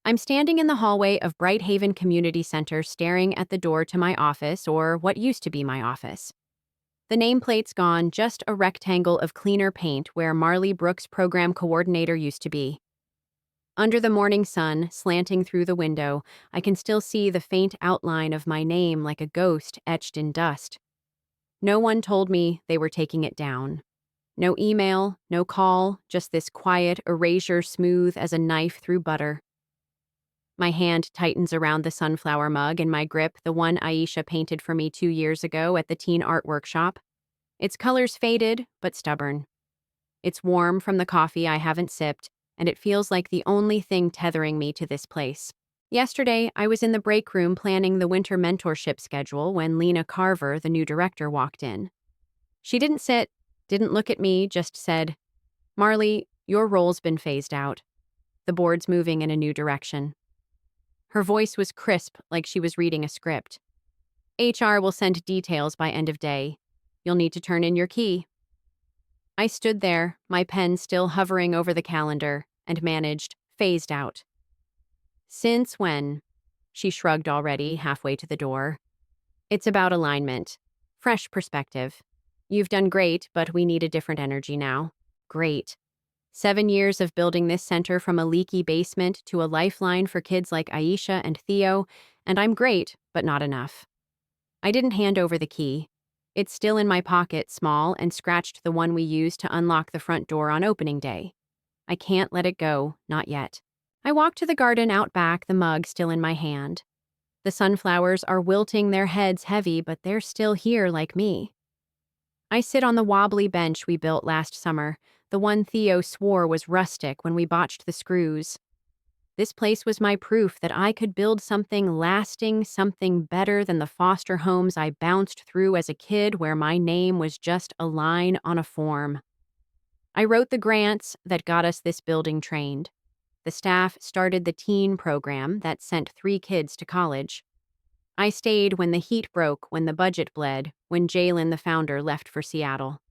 I'm standing in the hallway of Bright Haven Community Center staring at the door to my office, or what used to be my office. The nameplate's gone, just a rectangle of cleaner paint where Marlie Brooks' program coordinator used to be. Under the morning sun, slanting through the window, I can still see the faint outline of my name like a ghost etched in dust. No one told me they were taking it down. No email, no call, just this quiet erasure smooth as a knife through butter. My hand tightens around the sunflower mug in my grip, the one Aisha painted for me 2 years ago at the teen art workshop. Its color's faded, but stubborn. It's warm from the coffee I haven't sipped, and it feels like the only thing tethering me to this place. Yesterday, I was in the break room planning the winter mentorship schedule when Lena Carver, the new director, walked in. She didn't sit, didn't look at me, just said, "Marlie, your role's been phased out. The board's moving in a new direction." Her voice was crisp, like she was reading a script. "HR will send details by end of day. You'll need to turn in your key." I stood there, my pen still hovering over the calendar, and managed, "Phased out." "Since when?" She shrugged already, halfway to the door. "It's about alignment. Fresh perspective. You've done great, but we need a different energy now." Great. 7 years of building this center from a leaky basement to a lifeline for kids like Aisha and Theo, and I'm great, but not enough. I didn't hand over the key. It's still in my pocket, small, and scratched the one we used to unlock the front door on opening day. I can't let it go, not yet. I walk to the garden out back, the mug still in my hand. The sunflowers are wilting, their heads heavy, but they're still here like me. I sit on the wobbly bench we built last summer, the one Theo swore was rustic when we botched the screws. This place was my proof that I could build something lasting, something better than the foster homes I bounced through as a kid where my name was just a line on a form. I wrote the grants that got us this building trained. The staff started the teen program that sent 3 kids to college. I stayed when the heat broke, when the budget bled, when Jalen, the founder, left for Seattle.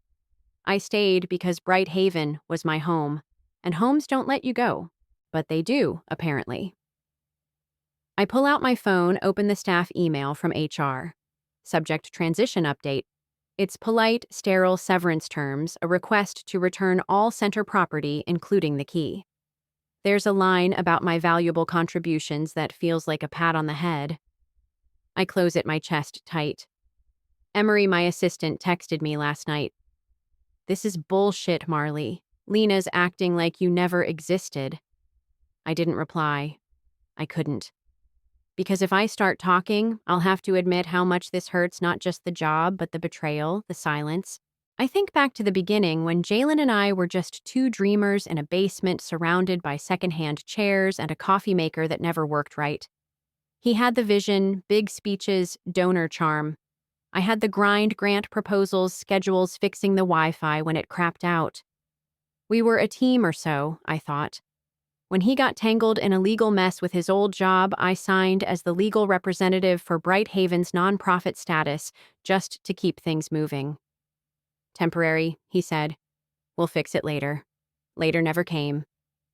I stayed because Bright Haven was my home, and homes don't let you go, but they do, apparently. I pull out my phone, open the staff email from HR. Subject: transition update. It's polite, sterile severance terms, a request to return all center property, including the key. There's a line about my valuable contributions that feels like a pat on the head. I close it, my chest tight. Emery, my assistant, texted me last night. "This is bullshit, Marlie. Lena's acting like you never existed." I didn't reply. I couldn't. Because if I start talking, I'll have to admit how much this hurts, not just the job, but the betrayal, the silence. I think back to the beginning when Jalen and I were just 2 dreamers in a basement surrounded by secondhand chairs and a coffee maker that never worked right. He had the vision, big speeches, donor charm. I had the grind, grant proposals, schedules, fixing the Wi-Fi when it crapped out. We were a team or so, I thought. When he got tangled in a legal mess with his old job, I signed as the legal representative for Bright Haven's nonprofit status, just to keep things moving. "Temporary," he said. "We'll fix it later." Later never came.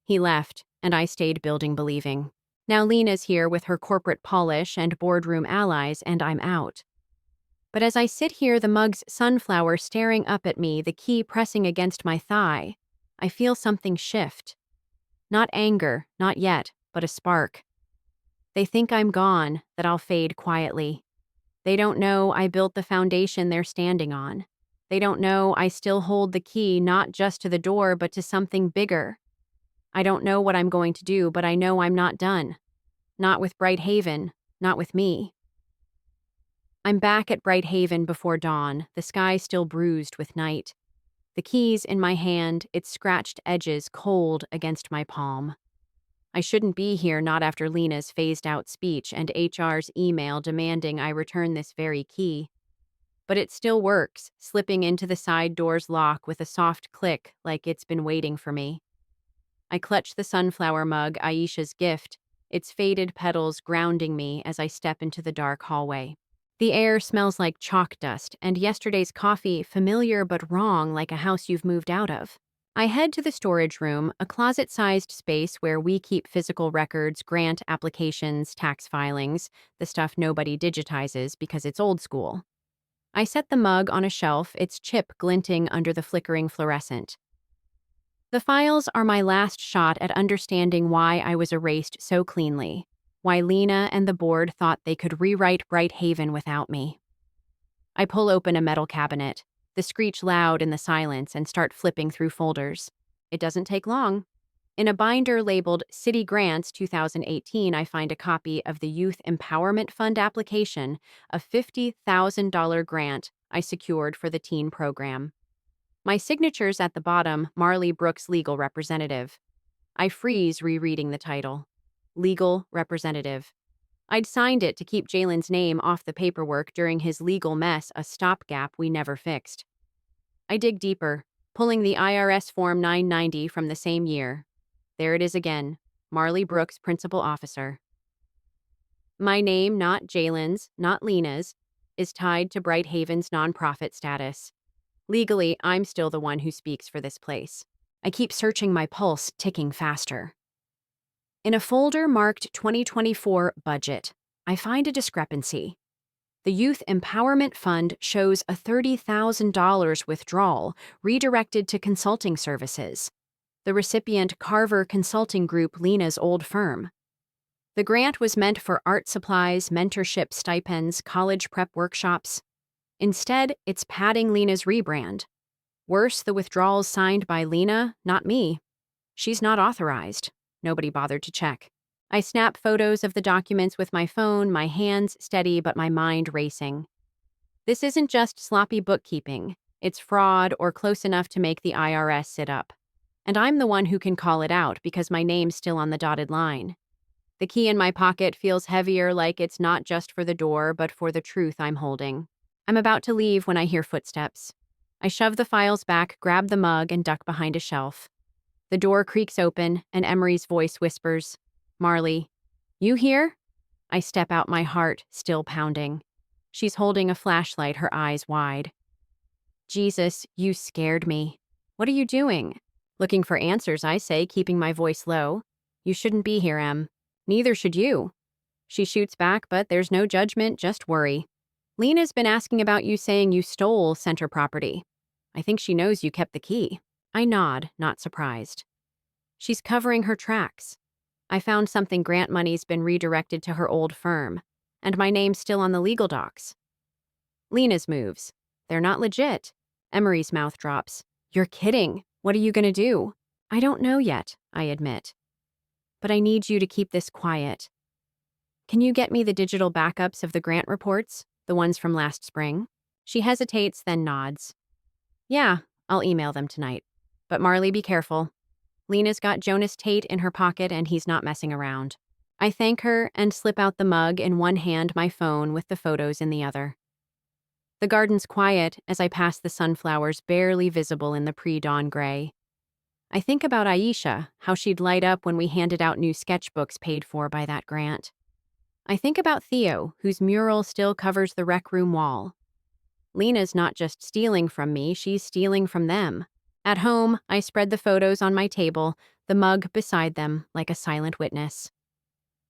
He left, and I stayed building believing. Now Lena's here with her corporate polish and boardroom allies, and I'm out. But as I sit here, the mug's sunflower staring up at me, the key pressing against my thigh, I feel something shift. Not anger, not yet, but a spark. They think I'm gone, that I'll fade quietly. They don't know I built the foundation they're standing on. They don't know I still hold the key not just to the door, but to something bigger. I don't know what I'm going to do, but I know I'm not done. Not with Bright Haven, not with me. I'm back at Bright Haven before dawn, the sky still bruised with night. The keys in my hand, its scratched edges cold against my palm. I shouldn't be here, not after Lena's phased-out speech and HR's email demanding I return this very key. But it still works, slipping into the side door's lock with a soft click like it's been waiting for me. I clutch the sunflower mug, Aisha's gift, its faded petals grounding me as I step into the dark hallway. The air smells like chalk dust, and yesterday's coffee, familiar but wrong, like a house you've moved out of. I head to the storage room, a closet-sized space where we keep physical records, grant applications, tax filings, the stuff nobody digitizes because it's old school. I set the mug on a shelf, its chip glinting under the flickering fluorescent. The files are my last shot at understanding why I was erased so cleanly, why Lena and the board thought they could rewrite Bright Haven without me. I pull open a metal cabinet, the screech loud in the silence, and start flipping through folders. It doesn't take long. In a binder labeled City Grants 2018, I find a copy of the Youth Empowerment Fund application, a $50,000 grant I secured for the teen program. My signature's at the bottom, Marlie Brooks, legal representative. I freeze rereading the title. Legal representative. I'd signed it to keep Jalen's name off the paperwork during his legal mess, a stopgap we never fixed. I dig deeper, pulling the IRS Form 990 from the same year. There it is again, Marlie Brooks, principal officer. My name, not Jalen's, not Lena's, is tied to Bright Haven's nonprofit status. Legally, I'm still the one who speaks for this place. I keep searching, my pulse ticking faster. In a folder marked 2024 budget, I find a discrepancy. The Youth Empowerment Fund shows a $30,000 withdrawal redirected to consulting services. The recipient, Carver Consulting Group, Lena's old firm. The grant was meant for art supplies, mentorship stipends, college prep workshops. Instead, it's padding Lena's rebrand. Worse, the withdrawals signed by Lena, not me. She's not authorized. Nobody bothered to check. I snap photos of the documents with my phone, my hands steady but my mind racing. This isn't just sloppy bookkeeping. It's fraud or close enough to make the IRS sit up. And I'm the one who can call it out because my name's still on the dotted line. The key in my pocket feels heavier, like it's not just for the door, but for the truth I'm holding. I'm about to leave when I hear footsteps. I shove the files back, grab the mug, and duck behind a shelf. The door creaks open, and Emery's voice whispers, "Marlie, you here?" I step out, my heart still pounding. She's holding a flashlight, her eyes wide. "Jesus, you scared me. What are you doing?" "Looking for answers," I say, keeping my voice low. "You shouldn't be here, Em. Neither should you." She shoots back, but there's no judgment, just worry. "Lena's been asking about you, saying you stole center property. I think she knows you kept the key." I nod, not surprised. She's covering her tracks. I found something grant money's been redirected to her old firm, and my name's still on the legal docs. Lena's moves. They're not legit. Emery's mouth drops. "You're kidding. What are you gonna do?" "I don't know yet," I admit. "But I need you to keep this quiet. Can you get me the digital backups of the grant reports, the ones from last spring?" She hesitates, then nods. "Yeah, I'll email them tonight. But Marlie, be careful. Lena's got Jonas Tate in her pocket and he's not messing around." I thank her and slip out the mug in one hand, my phone with the photos in the other. The garden's quiet as I pass the sunflowers barely visible in the pre-dawn gray. I think about Aisha, how she'd light up when we handed out new sketchbooks paid for by that grant. I think about Theo, whose mural still covers the rec room wall. Lena's not just stealing from me, she's stealing from them. At home, I spread the photos on my table, the mug beside them, like a silent witness.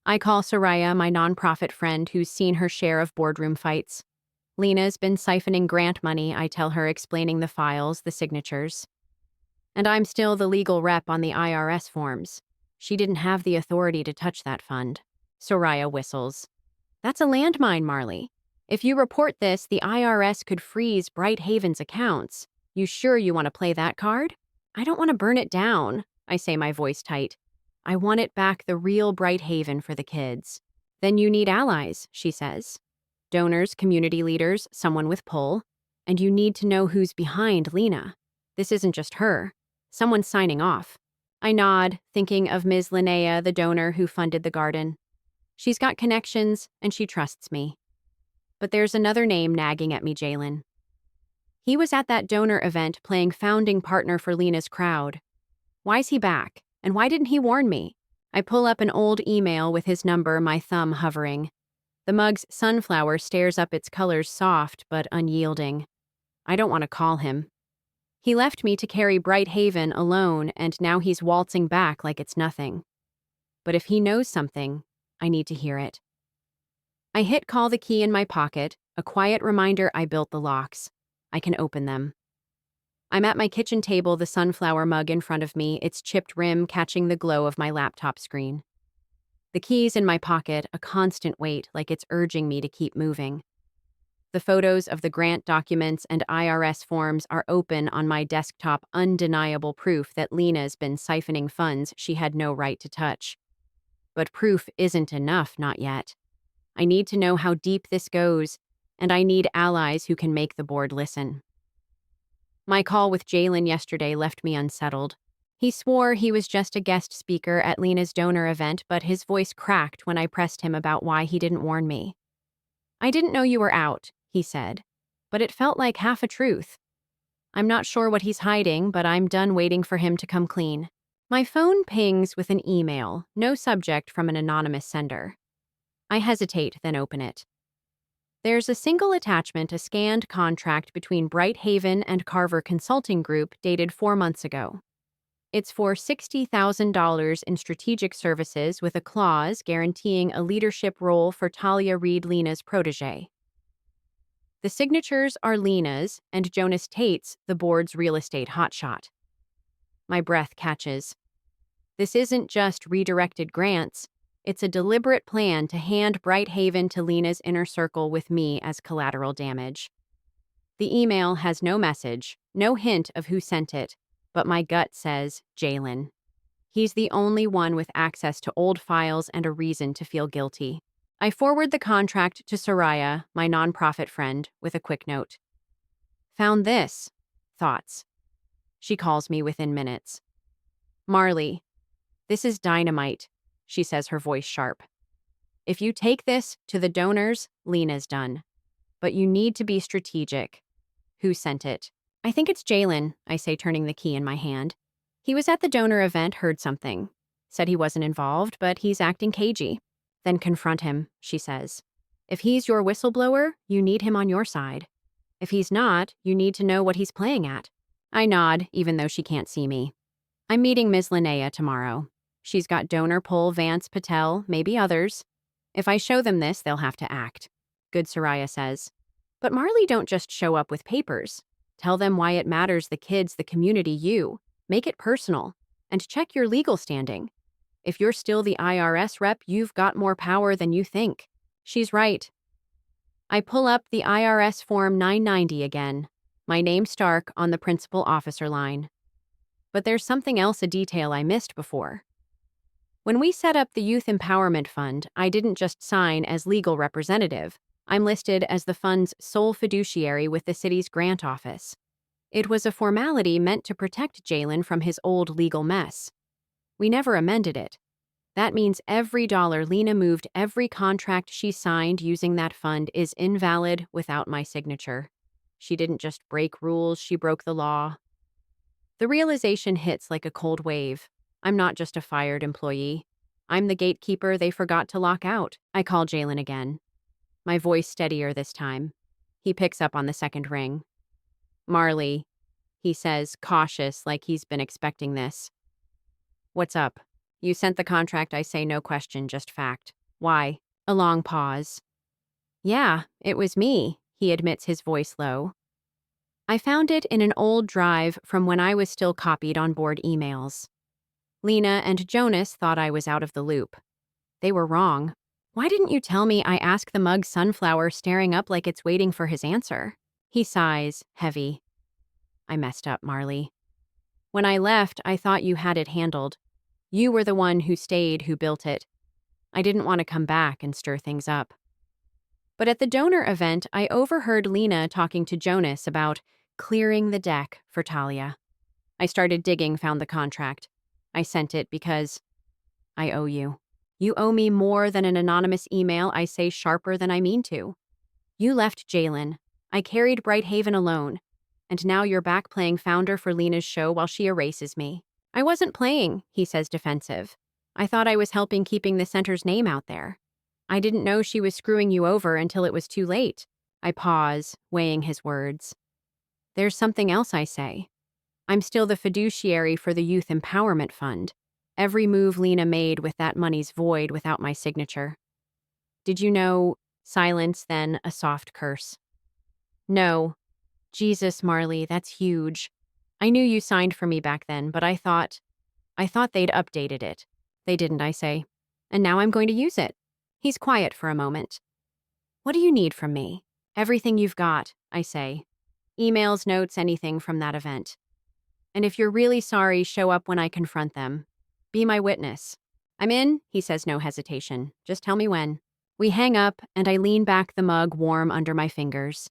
I call Soraya, my nonprofit friend who's seen her share of boardroom fights. Lena's been siphoning grant money, I tell her, explaining the files, the signatures. And I'm still the legal rep on the IRS forms. She didn't have the authority to touch that fund. Soraya whistles. "That's a landmine, Marlie. If you report this, the IRS could freeze Bright Haven's accounts. You sure you want to play that card?" "I don't want to burn it down," I say, my voice tight. "I want it back, the real Bright Haven for the kids." "Then you need allies," she says. "Donors, community leaders, someone with pull. And you need to know who's behind Lena. This isn't just her. Someone's signing off." I nod, thinking of Ms. Linnea, the donor who funded the garden. She's got connections, and she trusts me. But there's another name nagging at me, Jalen. He was at that donor event playing founding partner for Lena's crowd. Why's he back? And why didn't he warn me? I pull up an old email with his number, my thumb hovering. The mug's sunflower stares up, its colors soft but unyielding. I don't want to call him. He left me to carry Bright Haven alone, and now he's waltzing back like it's nothing. But if he knows something, I need to hear it. I hit call the key in my pocket, a quiet reminder I built the locks. I can open them. I'm at my kitchen table, the sunflower mug in front of me, its chipped rim catching the glow of my laptop screen. The keys in my pocket, a constant weight, like it's urging me to keep moving. The photos of the grant documents and IRS forms are open on my desktop, undeniable proof that Lena's been siphoning funds she had no right to touch. But proof isn't enough, not yet. I need to know how deep this goes, and I need allies who can make the board listen. My call with Jalen yesterday left me unsettled. He swore he was just a guest speaker at Lena's donor event, but his voice cracked when I pressed him about why he didn't warn me. I didn't know you were out, he said, but it felt like half a truth. I'm not sure what he's hiding, but I'm done waiting for him to come clean. My phone pings with an email, no subject, from an anonymous sender. I hesitate, then open it. There's a single attachment, a scanned contract between Bright Haven and Carver Consulting Group dated 4 months ago. It's for $60,000 in strategic services with a clause guaranteeing a leadership role for Talia Reed, Lena's protege. The signatures are Lena's and Jonas Tate's, the board's real estate hotshot. My breath catches. This isn't just redirected grants. It's a deliberate plan to hand Bright Haven to Lena's inner circle with me as collateral damage. The email has no message, no hint of who sent it, but my gut says Jalen. He's the only one with access to old files and a reason to feel guilty. I forward the contract to Soraya, my nonprofit friend, with a quick note. Found this. Thoughts. She calls me within minutes. Marlie, this is dynamite, she says, her voice sharp. If you take this to the donors, Lena's done. But you need to be strategic. Who sent it? I think it's Jalen, I say, turning the key in my hand. He was at the donor event, heard something. Said he wasn't involved, but he's acting cagey. Then confront him, she says. If he's your whistleblower, you need him on your side. If he's not, you need to know what he's playing at. I nod, even though she can't see me. I'm meeting Ms. Linnea tomorrow. She's got donor poll, Vance, Patel, maybe others. If I show them this, they'll have to act. Good, Soraya says. But Marlie, don't just show up with papers. Tell them why it matters, the kids, the community, you. Make it personal. And check your legal standing. If you're still the IRS rep, you've got more power than you think. She's right. I pull up the IRS Form 990 again. My name Stark on the principal officer line. But there's something else, a detail I missed before. When we set up the Youth Empowerment Fund, I didn't just sign as legal representative. I'm listed as the fund's sole fiduciary with the city's grant office. It was a formality meant to protect Jalen from his old legal mess. We never amended it. That means every dollar Lena moved, every contract she signed using that fund is invalid without my signature. She didn't just break rules, she broke the law. The realization hits like a cold wave. I'm not just a fired employee. I'm the gatekeeper they forgot to lock out. I call Jalen again. My voice steadier this time. He picks up on the second ring. Marlie, he says, cautious, like he's been expecting this. What's up? You sent the contract, I say, no question, just fact. Why? A long pause. Yeah, it was me, he admits, his voice low. I found it in an old drive from when I was still copied on board emails. Lena and Jonas thought I was out of the loop. They were wrong. Why didn't you tell me? I ask, the mug sunflower staring up like it's waiting for his answer. He sighs, heavy. I messed up, Marlie. When I left, I thought you had it handled. You were the one who stayed, who built it. I didn't want to come back and stir things up. But at the donor event, I overheard Lena talking to Jonas about clearing the deck for Talia. I started digging, found the contract. I sent it because I owe you. You owe me more than an anonymous email, I say, sharper than I mean to. You left Jalen. I carried Bright Haven alone. And now you're back playing founder for Lena's show while she erases me. I wasn't playing, he says, defensive. I thought I was helping, keeping the center's name out there. I didn't know she was screwing you over until it was too late. I pause, weighing his words. There's something else, I say. I'm still the fiduciary for the Youth Empowerment Fund. Every move Lena made with that money's void without my signature. Did you know? Silence, then a soft curse. No. Jesus, Marlie, that's huge. I knew you signed for me back then, but I thought they'd updated it. They didn't, I say. And now I'm going to use it. He's quiet for a moment. What do you need from me? Everything you've got, I say. Emails, notes, anything from that event. And if you're really sorry, show up when I confront them. Be my witness. I'm in, he says, no hesitation. Just tell me when. We hang up, and I lean back, the mug warm under my fingers.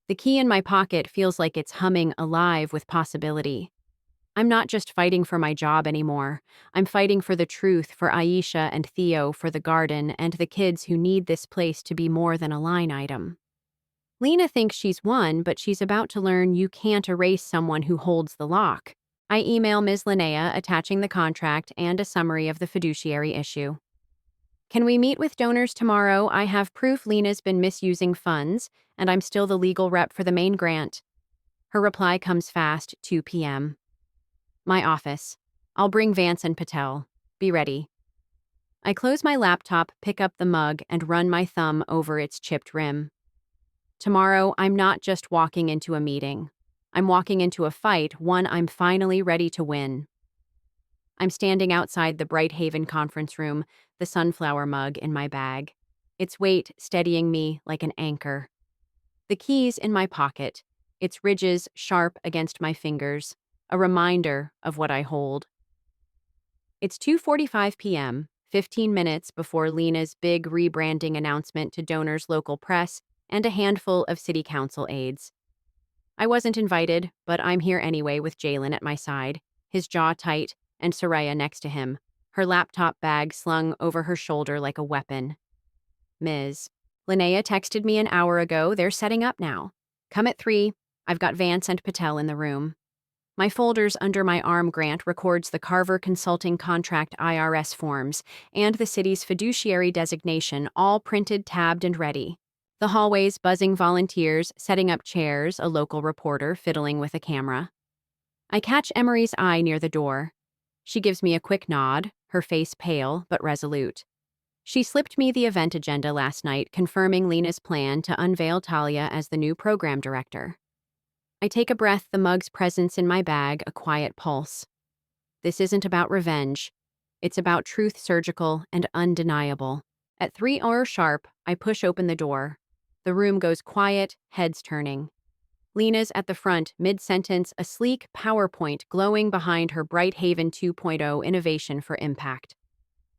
The key in my pocket feels like it's humming, alive with possibility. I'm not just fighting for my job anymore. I'm fighting for the truth, for Aisha and Theo, for the garden, and the kids who need this place to be more than a line item. Lena thinks she's won, but she's about to learn you can't erase someone who holds the lock. I email Ms. Linnea, attaching the contract and a summary of the fiduciary issue. Can we meet with donors tomorrow? I have proof Lena's been misusing funds, and I'm still the legal rep for the main grant. Her reply comes fast, 2 p.m. My office. I'll bring Vance and Patel. Be ready. I close my laptop, pick up the mug, and run my thumb over its chipped rim. Tomorrow, I'm not just walking into a meeting. I'm walking into a fight, one I'm finally ready to win. I'm standing outside the Bright Haven conference room, the sunflower mug in my bag, its weight steadying me like an anchor. The keys in my pocket, its ridges sharp against my fingers, a reminder of what I hold. It's 2:45 p.m., 15 minutes before Lena's big rebranding announcement to donors, local press, and a handful of city council aides. I wasn't invited, but I'm here anyway with Jalen at my side, his jaw tight, and Soraya next to him, her laptop bag slung over her shoulder like a weapon. Ms. Linnea texted me an hour ago. They're setting up now. Come at 3. I've got Vance and Patel in the room. My folders under my arm. Grant records the Carver Consulting Contract IRS forms and the city's fiduciary designation, all printed, tabbed, and ready. The hallways buzzing, volunteers setting up chairs, a local reporter fiddling with a camera. I catch Emery's eye near the door. She gives me a quick nod, her face pale but resolute. She slipped me the event agenda last night, confirming Lena's plan to unveil Talia as the new program director. I take a breath, the mug's presence in my bag, a quiet pulse. This isn't about revenge. It's about truth, surgical and undeniable. At 3 hours sharp, I push open the door. The room goes quiet, heads turning. Lena's at the front, mid-sentence, a sleek PowerPoint glowing behind her Bright Haven 2.0 innovation for impact.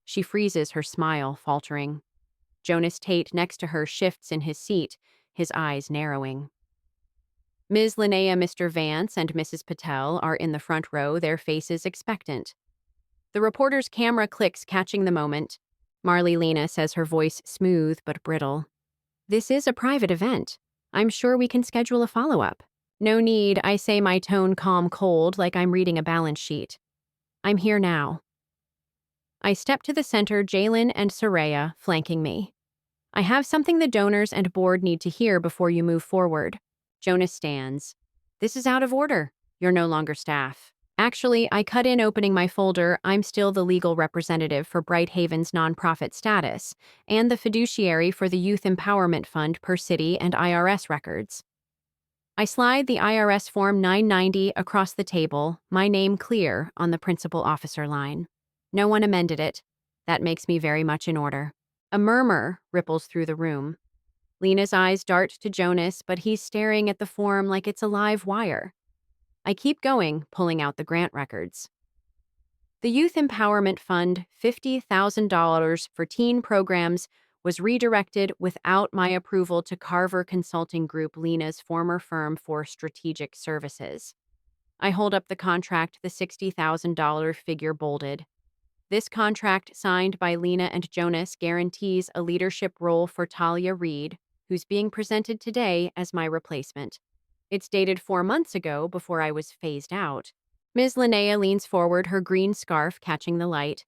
She freezes, her smile faltering. Jonas Tate next to her shifts in his seat, his eyes narrowing. Ms. Linnea, Mr. Vance, and Mrs. Patel are in the front row, their faces expectant. The reporter's camera clicks, catching the moment. Marlie, Lena says, her voice smooth but brittle. This is a private event. I'm sure we can schedule a follow-up. No need, I say, my tone calm, cold, like I'm reading a balance sheet. I'm here now. I step to the center, Jalen and Soraya flanking me. I have something the donors and board need to hear before you move forward. Jonas stands. This is out of order. You're no longer staff. Actually, I cut in, opening my folder. I'm still the legal representative for Bright Haven's nonprofit status and the fiduciary for the Youth Empowerment Fund per city and IRS records. I slide the IRS Form 990 across the table, my name clear on the principal officer line. No one amended it. That makes me very much in order. A murmur ripples through the room. Lena's eyes dart to Jonas, but he's staring at the form like it's a live wire. I keep going, pulling out the grant records. The Youth Empowerment Fund, $50,000 for teen programs, was redirected without my approval to Carver Consulting Group, Lena's former firm for strategic services. I hold up the contract, the $60,000 figure bolded. This contract, signed by Lena and Jonas, guarantees a leadership role for Talia Reed, who's being presented today as my replacement. It's dated 4 months ago, before I was phased out. Ms. Linnea leans forward, her green scarf catching the light.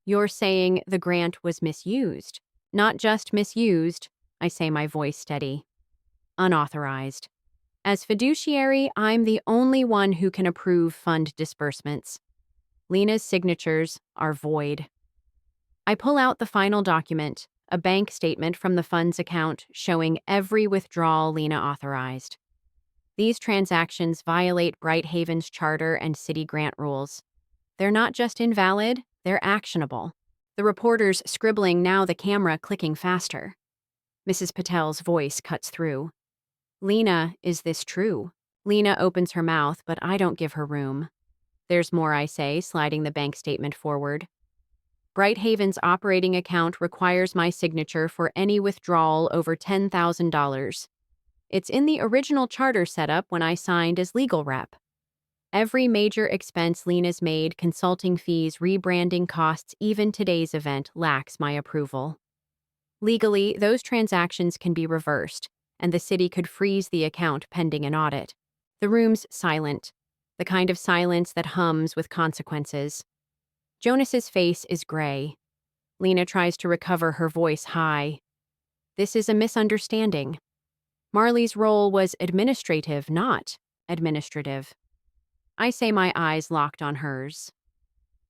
You're saying the grant was misused? Not just misused, I say, my voice steady. Unauthorized. As fiduciary, I'm the only one who can approve fund disbursements. Lena's signatures are void. I pull out the final document, a bank statement from the fund's account showing every withdrawal Lena authorized. These transactions violate Brighthaven's charter and city grant rules. They're not just invalid, they're actionable. The reporter's scribbling, now the camera clicking faster. Mrs. Patel's voice cuts through. Lena, is this true? Lena opens her mouth, but I don't give her room. There's more, I say, sliding the bank statement forward. Brighthaven's operating account requires my signature for any withdrawal over $10,000. It's in the original charter setup when I signed as legal rep. Every major expense Lena's made, consulting fees, rebranding costs, even today's event, lacks my approval. Legally, those transactions can be reversed, and the city could freeze the account pending an audit. The room's silent, the kind of silence that hums with consequences. Jonas's face is gray. Lena tries to recover her voice high. This is a misunderstanding. Marlie's role was administrative, not administrative. I say, my eyes locked on hers.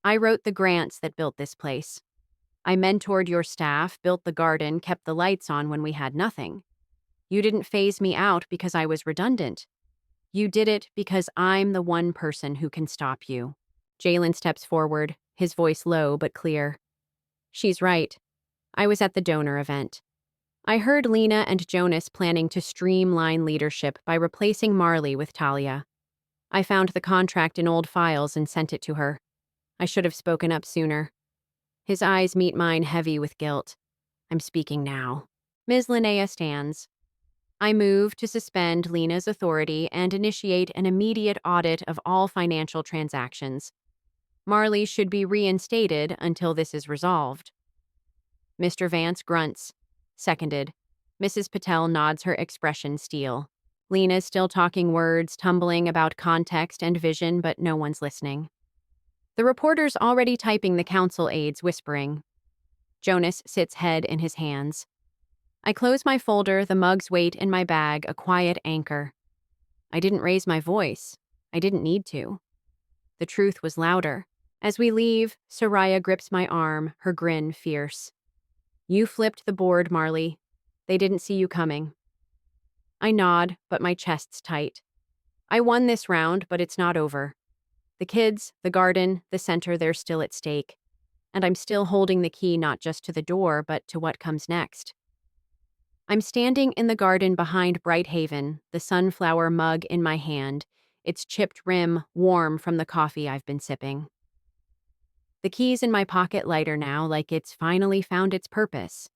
I wrote the grants that built this place. I mentored your staff, built the garden, kept the lights on when we had nothing. You didn't phase me out because I was redundant. You did it because I'm the one person who can stop you. Jalen steps forward, his voice low but clear. She's right. I was at the donor event. I heard Lena and Jonas planning to streamline leadership by replacing Marlie with Talia. I found the contract in old files and sent it to her. I should have spoken up sooner. His eyes meet mine, heavy with guilt. I'm speaking now. Ms. Linnea stands. I move to suspend Lena's authority and initiate an immediate audit of all financial transactions. Marlie should be reinstated until this is resolved. Mr. Vance grunts. Seconded. Mrs. Patel nods, her expression steel. Lena's still talking words, tumbling about context and vision, but no one's listening. The reporter's already typing, the council aides whispering. Jonas sits head in his hands. I close my folder, the mug's weight in my bag, a quiet anchor. I didn't raise my voice. I didn't need to. The truth was louder. As we leave, Soraya grips my arm, her grin fierce. You flipped the board, Marlie. They didn't see you coming. I nod, but my chest's tight. I won this round, but it's not over. The kids, the garden, the center, they're still at stake. And I'm still holding the key not just to the door, but to what comes next. I'm standing in the garden behind Brighthaven, the sunflower mug in my hand, its chipped rim warm from the coffee I've been sipping. The key's in my pocket, lighter now, like it's finally found its purpose.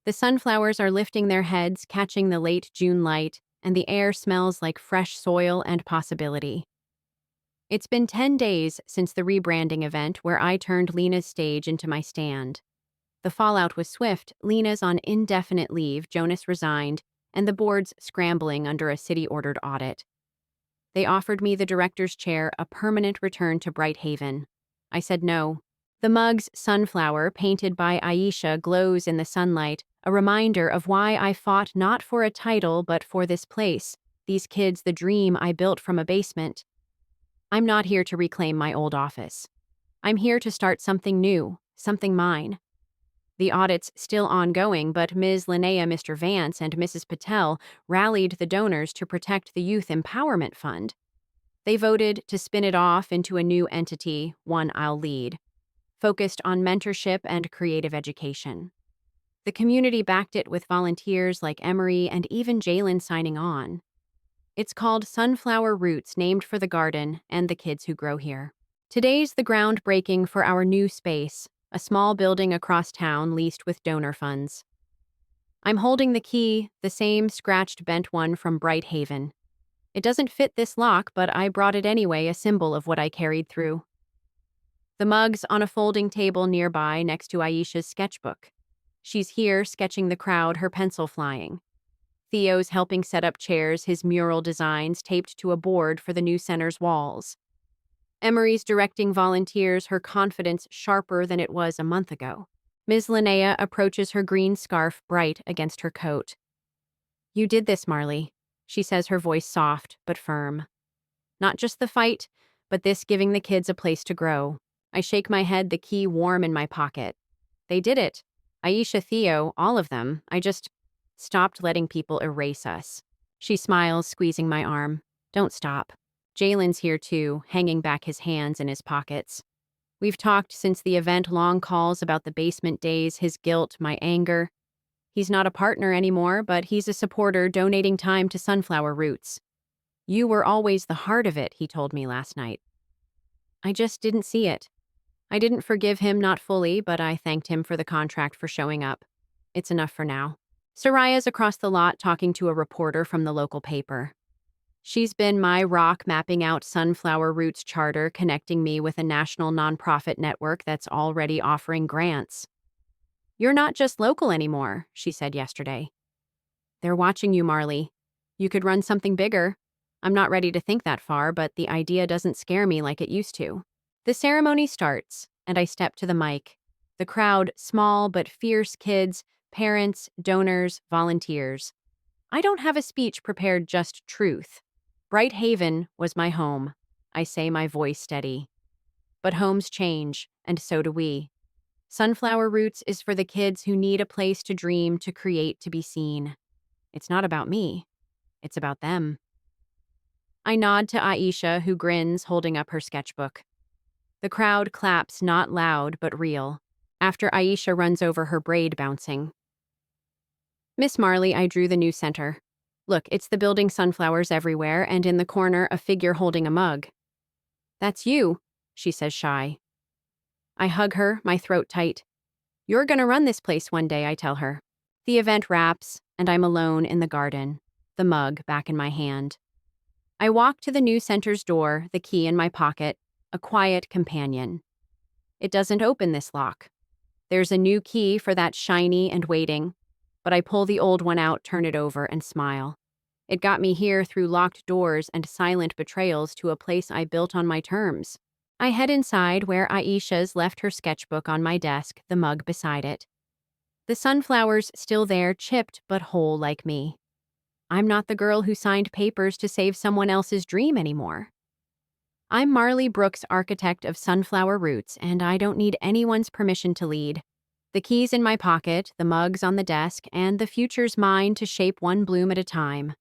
The sunflowers are lifting their heads, catching the late June light, and the air smells like fresh soil and possibility. It's been 10 days since the rebranding event where I turned Lena's stage into my stand. The fallout was swift. Lena's on indefinite leave, Jonas resigned, and the board's scrambling under a city-ordered audit. They offered me the director's chair, a permanent return to Brighthaven. I said no. The mug's sunflower, painted by Aisha, glows in the sunlight, a reminder of why I fought not for a title but for this place, these kids, the dream I built from a basement. I'm not here to reclaim my old office. I'm here to start something new, something mine. The audit's still ongoing, but Ms. Linnea, Mr. Vance, and Mrs. Patel rallied the donors to protect the Youth Empowerment Fund. They voted to spin it off into a new entity, one I'll lead, focused on mentorship and creative education. The community backed it with volunteers like Emery and even Jalen signing on. It's called Sunflower Roots, named for the garden and the kids who grow here. Today's the groundbreaking for our new space, a small building across town leased with donor funds. I'm holding the key, the same scratched bent one from Brighthaven. It doesn't fit this lock, but I brought it anyway, a symbol of what I carried through. The mug's on a folding table nearby next to Aisha's sketchbook. She's here sketching the crowd, her pencil flying. Theo's helping set up chairs, his mural designs taped to a board for the new center's walls. Emery's directing volunteers, her confidence sharper than it was a month ago. Ms. Linnea approaches, her green scarf bright against her coat. You did this, Marlie. she says, her voice soft but firm. Not just the fight, but this giving the kids a place to grow. I shake my head, the key warm in my pocket. They did it. Aisha, Theo, all of them. I just stopped letting people erase us. She smiles, squeezing my arm. Don't stop. Jalen's here too, hanging back his hands in his pockets. We've talked since the event, long calls about the basement days, his guilt, my anger. He's not a partner anymore, but he's a supporter, donating time to Sunflower Roots. You were always the heart of it, he told me last night. I just didn't see it. I didn't forgive him, not fully, but I thanked him for the contract for showing up. It's enough for now. Soraya's across the lot talking to a reporter from the local paper. She's been my rock, mapping out Sunflower Roots charter, connecting me with a national nonprofit network that's already offering grants. You're not just local anymore, she said yesterday. They're watching you, Marlie. You could run something bigger. I'm not ready to think that far, but the idea doesn't scare me like it used to. The ceremony starts, and I step to the mic. The crowd, small but fierce, kids, parents, donors, volunteers. I don't have a speech prepared, just truth. Bright Haven was my home. I say, my voice steady. But homes change, and so do we. Sunflower Roots is for the kids who need a place to dream, to create, to be seen. It's not about me. It's about them. I nod to Aisha, who grins, holding up her sketchbook. The crowd claps, not loud, but real, after Aisha runs over her braid bouncing. Miss Marlie, I drew the new center. Look, it's the building, sunflowers everywhere, and in the corner, a figure holding a mug. That's you, she says, shy. I hug her, my throat tight. You're gonna run this place one day, I tell her. The event wraps, and I'm alone in the garden, the mug back in my hand. I walk to the new center's door, the key in my pocket, a quiet companion. It doesn't open, this lock. There's a new key for that, shiny and waiting, but I pull the old one out, turn it over, and smile. It got me here through locked doors and silent betrayals to a place I built on my terms. I head inside, where Aisha's left her sketchbook on my desk, the mug beside it. The sunflowers still there, chipped but whole like me. I'm not the girl who signed papers to save someone else's dream anymore. I'm Marlie Brooks, architect of Sunflower Roots, and I don't need anyone's permission to lead. The keys in my pocket, the mugs on the desk, and the future's mine to shape one bloom at a time.